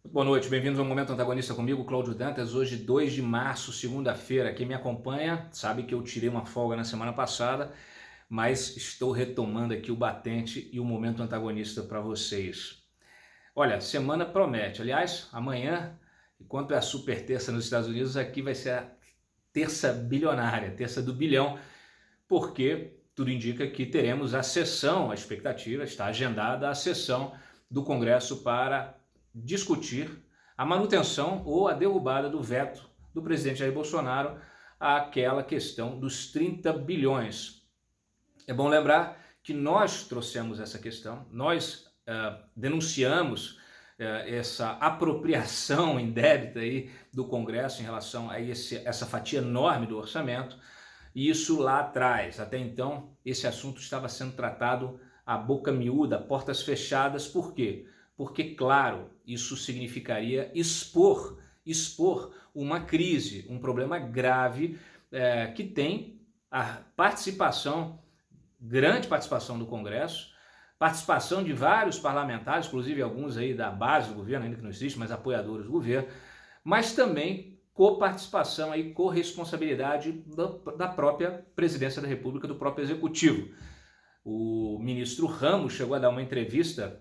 Boa noite, bem-vindos ao Momento Antagonista comigo, Cláudio Dantas. Hoje, 2 de março, segunda-feira. Quem me acompanha sabe que eu tirei uma folga na semana passada, mas estou retomando aqui o batente e o Momento Antagonista para vocês. Olha, semana promete. Aliás, amanhã, enquanto é a super terça nos Estados Unidos, aqui vai ser a terça bilionária, terça do bilhão, porque tudo indica que teremos a sessão, a expectativa, está agendada a sessão do Congresso para discutir a manutenção ou a derrubada do veto do presidente Jair Bolsonaro àquela questão dos 30 bilhões. É bom lembrar que nós trouxemos essa questão, nós denunciamos essa apropriação indébita aí do Congresso em relação a essa fatia enorme do orçamento. E isso lá atrás, até então, esse assunto estava sendo tratado à boca miúda, portas fechadas. Por quê? Porque, claro, isso significaria expor uma crise, um problema grave que tem a participação, grande participação do Congresso, participação de vários parlamentares, inclusive alguns aí da base do governo, ainda que não existe, mas apoiadores do governo, mas também coparticipação e corresponsabilidade da própria presidência da República, do próprio Executivo. O ministro Ramos chegou a dar uma entrevista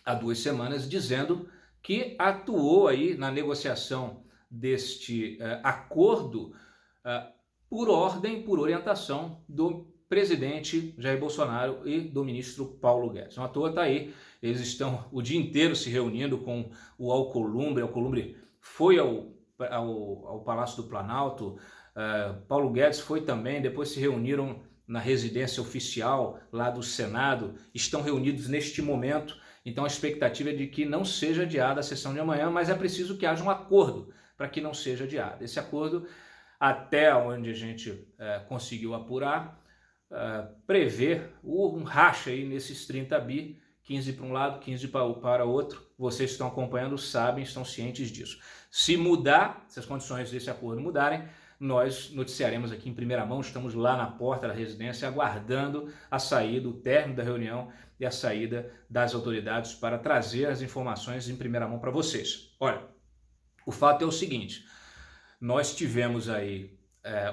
há 2 semanas dizendo que atuou aí na negociação deste acordo por ordem, por orientação do presidente Jair Bolsonaro e do ministro Paulo Guedes. Não à toa está aí, eles estão o dia inteiro se reunindo com o Alcolumbre foi ao Palácio do Planalto, Paulo Guedes foi também, depois se reuniram na residência oficial lá do Senado, estão reunidos neste momento, então a expectativa é de que não seja adiada a sessão de amanhã, mas é preciso que haja um acordo para que não seja adiada. Esse acordo, até onde a gente conseguiu apurar, prevê um racha aí nesses 30 bi, 15 para um lado, 15 para outro. Vocês que estão acompanhando sabem, estão cientes disso. Se mudar, se as condições desse acordo mudarem, nós noticiaremos aqui em primeira mão. Estamos lá na porta da residência aguardando a saída, o término da reunião e a saída das autoridades para trazer as informações em primeira mão para vocês. Olha, o fato é o seguinte, nós tivemos aí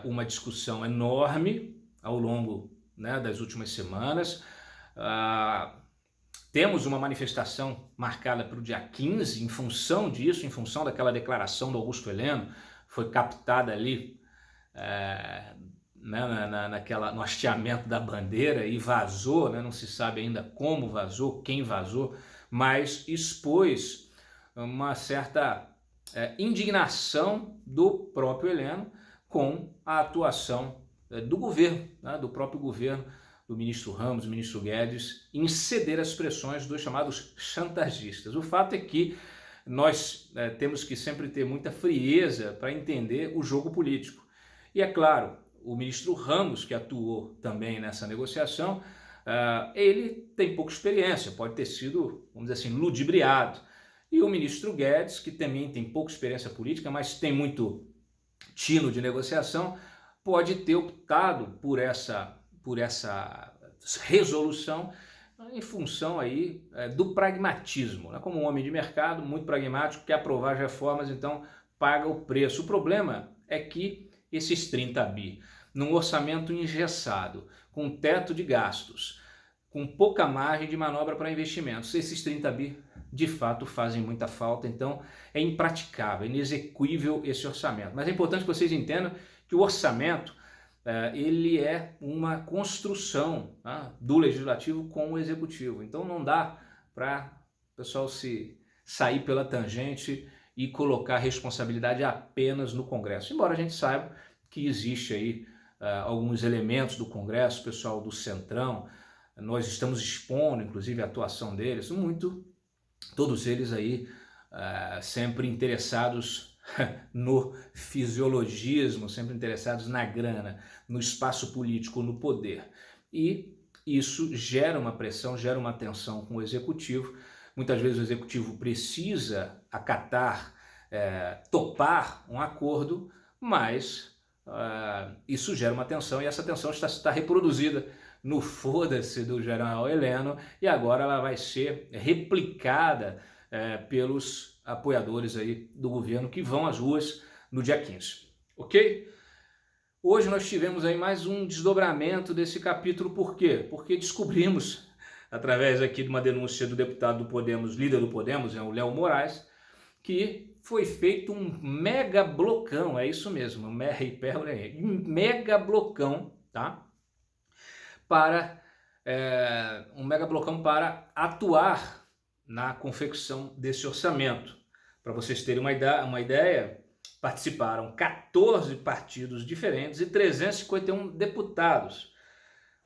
uma discussão enorme ao longo das últimas semanas. Temos uma manifestação marcada para o dia 15, em função disso, em função daquela declaração do Augusto Heleno, foi captada ali no hasteamento da bandeira e vazou, não se sabe ainda como vazou, quem vazou, mas expôs uma certa indignação do próprio Heleno com a atuação do governo, do próprio governo, do ministro Ramos, do ministro Guedes, em ceder às pressões dos chamados chantagistas. O fato é que nós temos que sempre ter muita frieza para entender o jogo político. E é claro, o ministro Ramos, que atuou também nessa negociação, ele tem pouca experiência, pode ter sido, vamos dizer assim, ludibriado. E o ministro Guedes, que também tem pouca experiência política, mas tem muito tino de negociação, pode ter optado por essa resolução em função aí do pragmatismo, como um homem de mercado, muito pragmático, quer aprovar as reformas, então paga o preço. O problema é que esses 30 bi, num orçamento engessado, com teto de gastos, com pouca margem de manobra para investimentos, esses 30 bi de fato fazem muita falta, então é impraticável, é inexequível esse orçamento. Mas é importante que vocês entendam que o orçamento ele é uma construção do legislativo com o executivo. Então não dá para o pessoal se sair pela tangente e colocar a responsabilidade apenas no Congresso. Embora a gente saiba que existe aí alguns elementos do Congresso, o pessoal do Centrão, nós estamos expondo inclusive a atuação deles, todos eles aí sempre interessados no fisiologismo, sempre interessados na grana, no espaço político, no poder. E isso gera uma pressão, gera uma tensão com o executivo. Muitas vezes o executivo precisa acatar, topar um acordo, mas isso gera uma tensão e essa tensão está reproduzida no foda-se do general Heleno e agora ela vai ser replicada pelos apoiadores aí do governo que vão às ruas no dia 15, ok? Hoje nós tivemos aí mais um desdobramento desse capítulo, por quê? Porque descobrimos, através aqui de uma denúncia do deputado do Podemos, líder do Podemos, o Léo Moraes, que foi feito um mega blocão, é isso mesmo, um mega blocão, tá? Um mega blocão para atuar na confecção desse orçamento. Para vocês terem uma ideia, participaram 14 partidos diferentes e 351 deputados.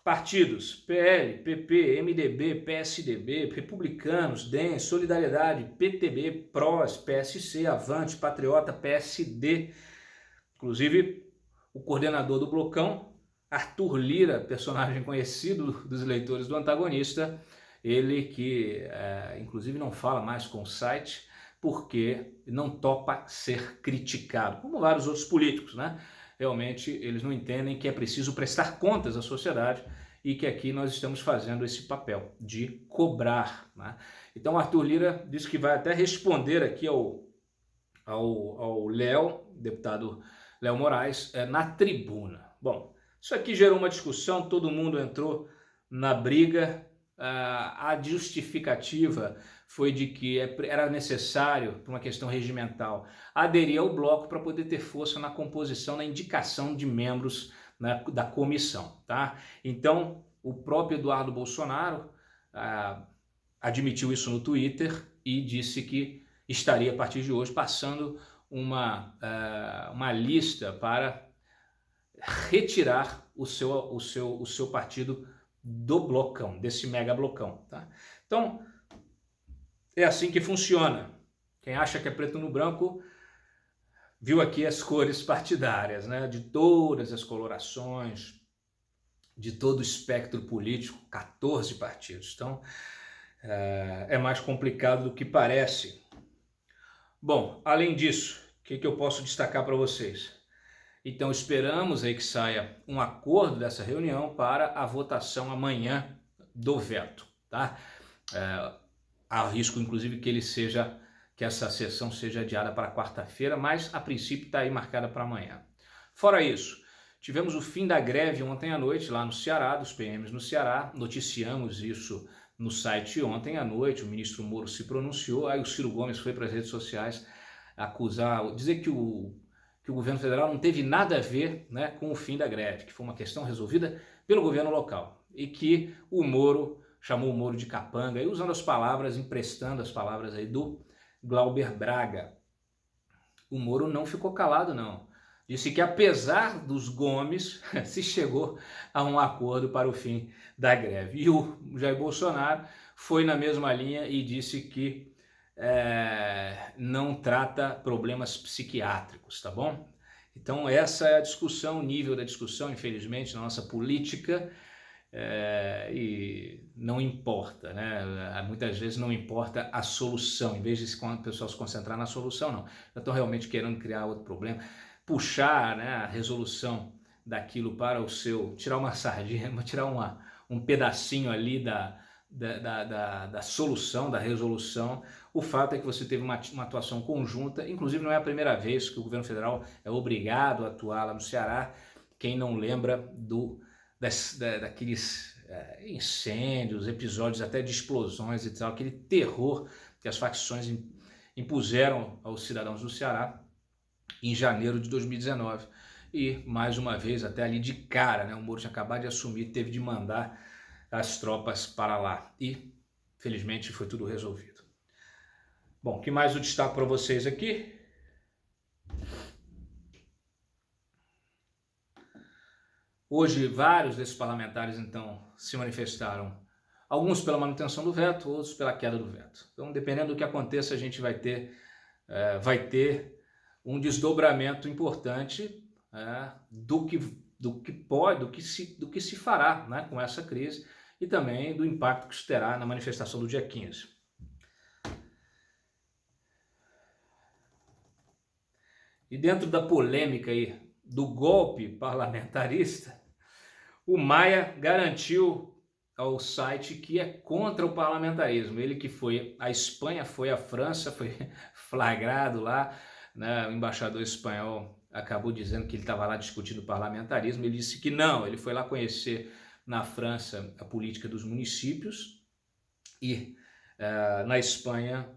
Partidos PL, PP, MDB, PSDB, Republicanos, DEM, Solidariedade, PTB, PROS, PSC, Avante, Patriota, PSD. Inclusive, o coordenador do blocão, Arthur Lira, personagem conhecido dos leitores do Antagonista, ele que inclusive não fala mais com o site porque não topa ser criticado, como vários outros políticos, né? Realmente eles não entendem que é preciso prestar contas à sociedade e que aqui nós estamos fazendo esse papel de cobrar, né? Então Arthur Lira disse que vai até responder aqui ao Léo, deputado Léo Moraes, na tribuna. Bom, isso aqui gerou uma discussão, todo mundo entrou na briga. A justificativa foi de que era necessário, por uma questão regimental, aderir ao bloco para poder ter força na composição, na indicação de membros, né, da comissão, tá? Então, o próprio Eduardo Bolsonaro admitiu isso no Twitter e disse que estaria, a partir de hoje, passando uma lista para retirar o seu partido do blocão, desse mega blocão, tá? Então, é assim que funciona. Quem acha que é preto no branco, viu aqui as cores partidárias, né? De todas as colorações, de todo o espectro político, 14 partidos. Então, é mais complicado do que parece. Bom, além disso, o que eu posso destacar para vocês? Então esperamos aí que saia um acordo dessa reunião para a votação amanhã do veto, tá? Há risco, inclusive, que essa sessão seja adiada para quarta-feira, mas a princípio está aí marcada para amanhã. Fora isso, tivemos o fim da greve ontem à noite lá no Ceará, dos PMs no Ceará, noticiamos isso no site ontem à noite, o ministro Moro se pronunciou, aí o Ciro Gomes foi para as redes sociais dizer que o governo federal não teve nada a ver, né, com o fim da greve, que foi uma questão resolvida pelo governo local e que o Moro chamou o Moro de capanga, e usando as palavras, emprestando as palavras aí do Glauber Braga. O Moro não ficou calado, não. Disse que apesar dos Gomes, se chegou a um acordo para o fim da greve. E o Jair Bolsonaro foi na mesma linha e disse que não trata problemas psiquiátricos, tá bom? Então essa é a discussão, o nível da discussão, infelizmente, na nossa política, e não importa, né? Muitas vezes não importa a solução, em vez de o pessoal se concentrar na solução, não. Já estão realmente querendo criar outro problema, puxar, né, a resolução daquilo para o seu, tirar uma sardinha, tirar um pedacinho ali da solução, da resolução. O fato é que você teve uma atuação conjunta, inclusive não é a primeira vez que o governo federal é obrigado a atuar lá no Ceará. Quem não lembra daqueles incêndios, episódios até de explosões e tal, aquele terror que as facções impuseram aos cidadãos do Ceará em janeiro de 2019. E, mais uma vez, até ali de cara, né, o Moro tinha acabado de assumir, teve de mandar as tropas para lá. E, felizmente, foi tudo resolvido. Bom, o que mais eu destaco para vocês aqui? Hoje, vários desses parlamentares, então, se manifestaram. Alguns pela manutenção do veto, outros pela queda do veto. Então, dependendo do que aconteça, a gente vai ter um desdobramento importante do que se fará, né, com essa crise, e também do impacto que isso terá na manifestação do dia 15. E dentro da polêmica aí do golpe parlamentarista, o Maia garantiu ao site que é contra o parlamentarismo. Ele que foi à Espanha, foi à França, foi flagrado lá, né? O embaixador espanhol acabou dizendo que ele estava lá discutindo parlamentarismo. Ele disse que não, ele foi lá conhecer na França a política dos municípios e na Espanha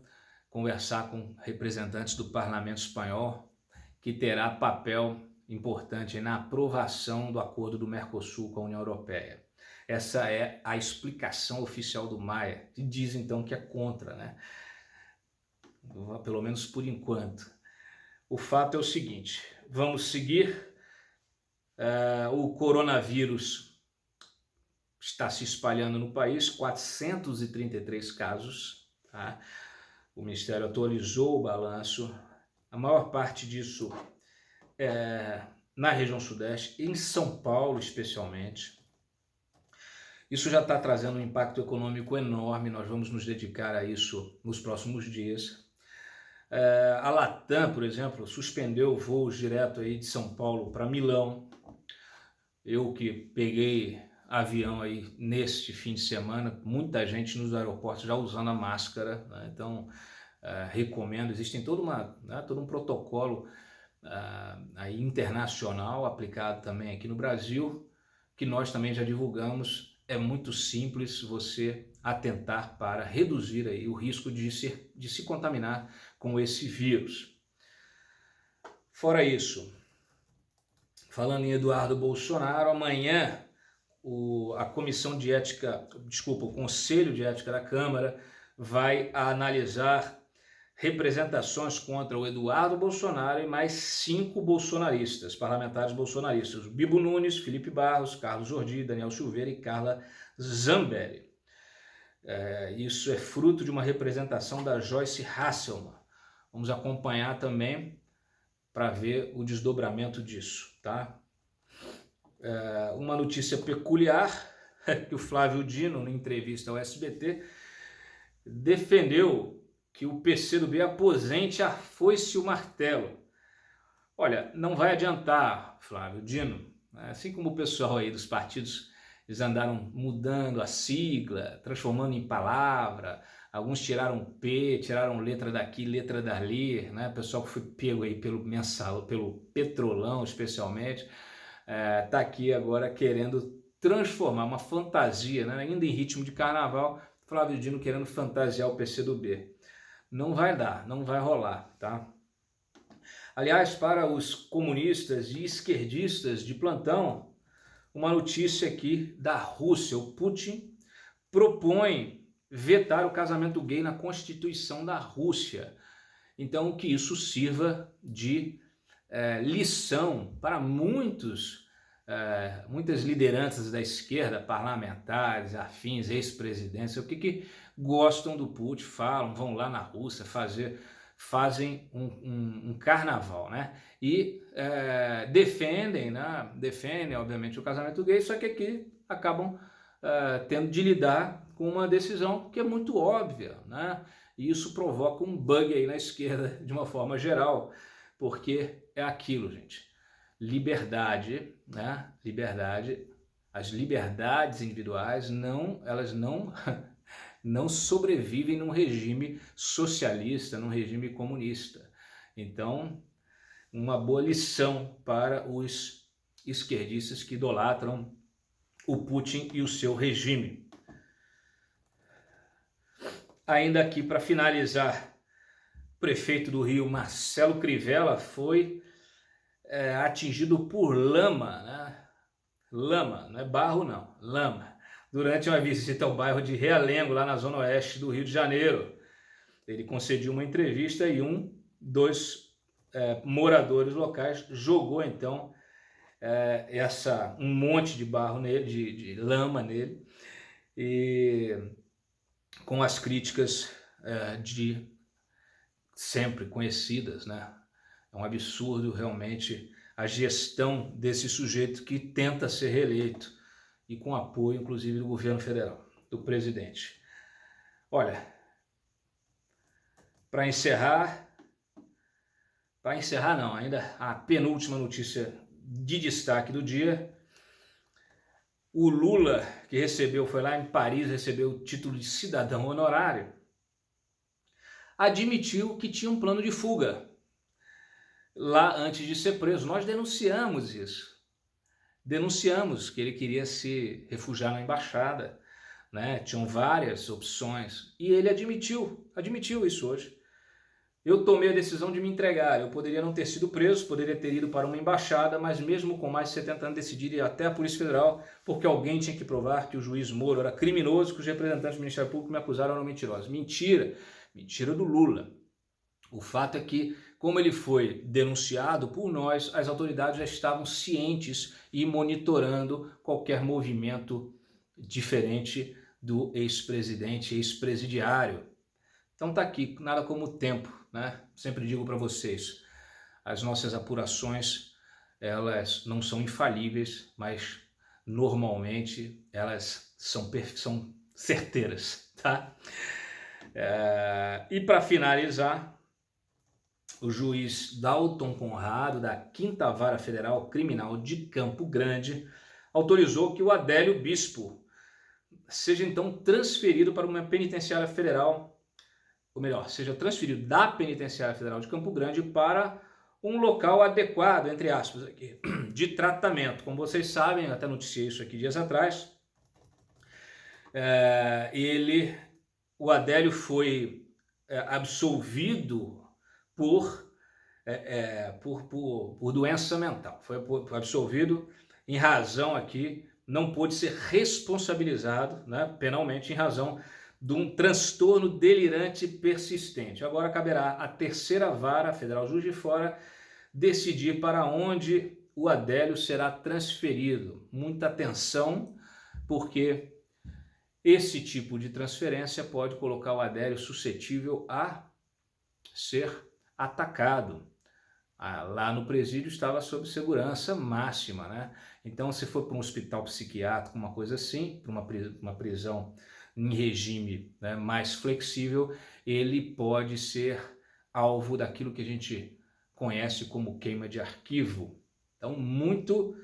conversar com representantes do parlamento espanhol, que terá papel importante na aprovação do acordo do Mercosul com a União Europeia. Essa é a explicação oficial do Maia, que diz então que é contra, né? Pelo menos por enquanto. O fato é o seguinte, vamos seguir. O coronavírus está se espalhando no país, 433 casos, tá? O Ministério atualizou o balanço, a maior parte disso na região sudeste, em São Paulo especialmente. Isso já está trazendo um impacto econômico enorme, nós vamos nos dedicar a isso nos próximos dias. A Latam, por exemplo, suspendeu voos direto aí de São Paulo para Milão. Eu que peguei avião aí neste fim de semana, muita gente nos aeroportos já usando a máscara, né? Então recomendo, existe todo um protocolo aí internacional aplicado também aqui no Brasil, que nós também já divulgamos. É muito simples você atentar para reduzir aí o risco de se contaminar com esse vírus. Fora isso, falando em Eduardo Bolsonaro, amanhã o Conselho de Ética da Câmara vai analisar representações contra o Eduardo Bolsonaro e mais 5 bolsonaristas, parlamentares bolsonaristas: Bibo Nunes, Felipe Barros, Carlos Jordi, Daniel Silveira e Carla Zambelli. Isso é fruto de uma representação da Joyce Hasselmann. Vamos acompanhar também para ver o desdobramento disso, tá? Uma notícia peculiar é que o Flávio Dino, na entrevista ao SBT, defendeu que o PCdoB aposente a foice e o martelo. Olha, não vai adiantar, Flávio Dino, assim como o pessoal aí dos partidos, eles andaram mudando a sigla, transformando em palavra, alguns tiraram P, tiraram letra daqui, letra dali, né? O pessoal que foi pego aí pelo mensal, pelo Petrolão especialmente, tá aqui agora querendo transformar uma fantasia, né? Ainda em ritmo de carnaval, Flávio Dino querendo fantasiar o PCdoB. Não vai dar, não vai rolar, tá? Aliás, para os comunistas e esquerdistas de plantão, uma notícia aqui da Rússia. O Putin propõe vetar o casamento gay na Constituição da Rússia. Então, que isso sirva de lição para muitas lideranças da esquerda, parlamentares, afins, ex-presidentes, o que gostam do Putin, falam, vão lá na Rússia fazem um carnaval, né? E defendem, obviamente, o casamento gay, só que aqui acabam tendo de lidar com uma decisão que é muito óbvia, né? E isso provoca um bug aí na esquerda de uma forma geral, porque é aquilo, gente. Liberdade, né? As liberdades individuais elas não sobrevivem num regime socialista, num regime comunista. Então, uma boa lição para os esquerdistas que idolatram o Putin e o seu regime. Ainda aqui para finalizar, o prefeito do Rio, Marcelo Crivella, foi atingido por lama, né? Lama, não é barro não, lama, durante uma visita ao bairro de Realengo, lá na zona oeste do Rio de Janeiro. Ele concedeu uma entrevista e dos moradores locais jogou então um monte de barro nele, de lama nele, e com as críticas de sempre conhecidas, né? É um absurdo realmente a gestão desse sujeito que tenta ser reeleito e com apoio, inclusive, do governo federal, do presidente. Olha, para encerrar não, ainda a penúltima notícia de destaque do dia: o Lula, que foi lá em Paris, recebeu o título de cidadão honorário, admitiu que tinha um plano de fuga lá antes de ser preso. Nós denunciamos isso. Denunciamos que ele queria se refugiar na embaixada, né? Tinham várias opções e ele admitiu isso hoje. Eu tomei a decisão de me entregar. Eu poderia não ter sido preso, poderia ter ido para uma embaixada, mas mesmo com mais de 70 anos decidi ir até a Polícia Federal, porque alguém tinha que provar que o juiz Moro era criminoso, que os representantes do Ministério Público me acusaram eram mentirosos. Mentira! Mentira do Lula. O fato é que, como ele foi denunciado por nós, as autoridades já estavam cientes e monitorando qualquer movimento diferente do ex-presidente, ex-presidiário. Então tá aqui, nada como o tempo, né? Sempre digo para vocês, as nossas apurações, elas não são infalíveis, mas normalmente elas são certeiras, tá? E para finalizar, o juiz Dalton Conrado, da 5ª Vara Federal Criminal de Campo Grande, autorizou que o Adélio Bispo seja então transferido para uma penitenciária federal, ou melhor, seja transferido da Penitenciária Federal de Campo Grande para um local adequado, entre aspas, aqui, de tratamento. Como vocês sabem, eu até noticiei isso aqui dias atrás, o Adélio foi absolvido por doença mental. Foi absolvido em razão aqui, não pôde ser responsabilizado, né, penalmente em razão de um transtorno delirante persistente. Agora caberá à 3ª Vara Federal Juiz de Fora decidir para onde o Adélio será transferido. Muita atenção, porque esse tipo de transferência pode colocar o Adélio suscetível a ser atacado. Lá no presídio estava sob segurança máxima, né? Então, se for para um hospital psiquiátrico, uma coisa assim, para uma prisão em regime, né, mais flexível, ele pode ser alvo daquilo que a gente conhece como queima de arquivo. Então, muito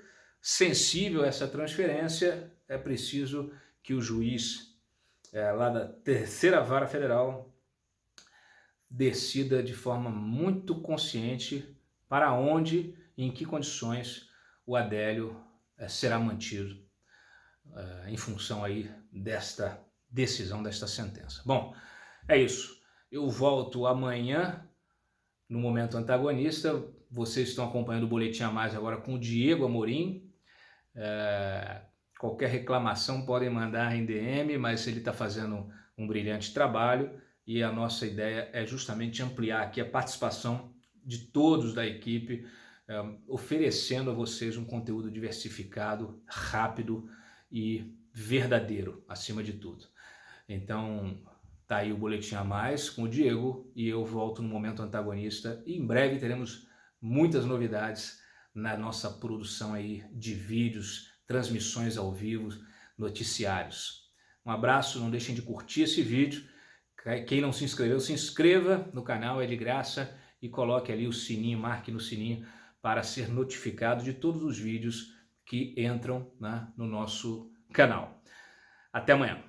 sensível a essa transferência, é preciso que o juiz lá da 3ª Vara Federal decida de forma muito consciente para onde e em que condições o Adélio será mantido em função aí desta decisão, desta sentença. Bom, é isso. Eu volto amanhã no Momento Antagonista. Vocês estão acompanhando o Boletim a Mais agora com o Diego Amorim. Qualquer reclamação podem mandar em DM, mas ele está fazendo um brilhante trabalho e a nossa ideia é justamente ampliar aqui a participação de todos da equipe, oferecendo a vocês um conteúdo diversificado, rápido e verdadeiro, acima de tudo. Então, tá aí o Boletim a Mais com o Diego e eu volto no Momento Antagonista e em breve teremos muitas novidades na nossa produção aí de vídeos, transmissões ao vivo, noticiários. Um abraço, não deixem de curtir esse vídeo. Quem não se inscreveu, se inscreva no canal, é de graça, e coloque ali o sininho, marque no sininho para ser notificado de todos os vídeos que entram, né, no nosso canal. Até amanhã.